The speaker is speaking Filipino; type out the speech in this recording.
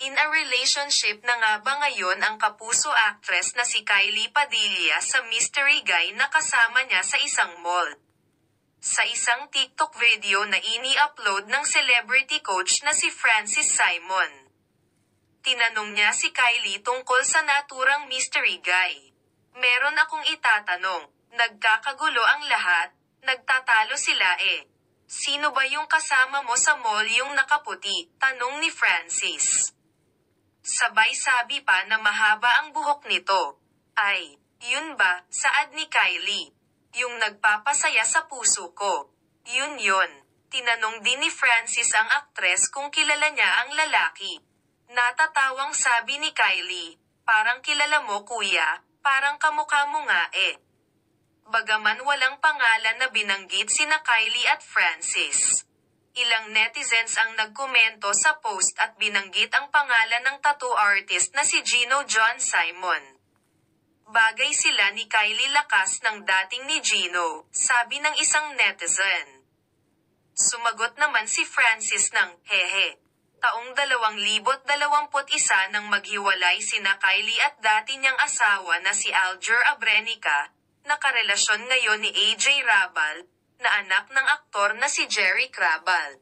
In a relationship na nga ba ngayon ang kapuso actress na si Kylie Padilla sa mystery guy na kasama niya sa isang mall? Sa isang TikTok video na ini-upload ng celebrity coach na si Francis Simon, tinanong niya si Kylie tungkol sa naturang mystery guy. Meron akong itatanong, nagkakagulo ang lahat, nagtatalo sila eh. Sino ba yung kasama mo sa mall yung nakaputi? Tanong ni Francis. Sabay sabi pa na mahaba ang buhok nito. Ay, yun ba, saad ni Kylie? Yung nagpapasaya sa puso ko. Yun. Tinanong din ni Francis ang aktres kung kilala niya ang lalaki. Natatawang sabi ni Kylie, parang kilala mo kuya, parang kamukha mo nga eh. Bagaman walang pangalan na binanggit sina Kylie at Francis, ilang netizens ang nagkomento sa post at binanggit ang pangalan ng tattoo artist na si Gino John Simon. Bagay sila ni Kylie lakas ng dating ni Gino, sabi ng isang netizen. Sumagot naman si Francis ng, hehe. Taong 2021 nang maghiwalay sina Kylie at dati niyang asawa na si Alger Abrenica, nakarelasyon ngayon ni AJ Rabal, na anak ng aktor na si Jerry Crabal.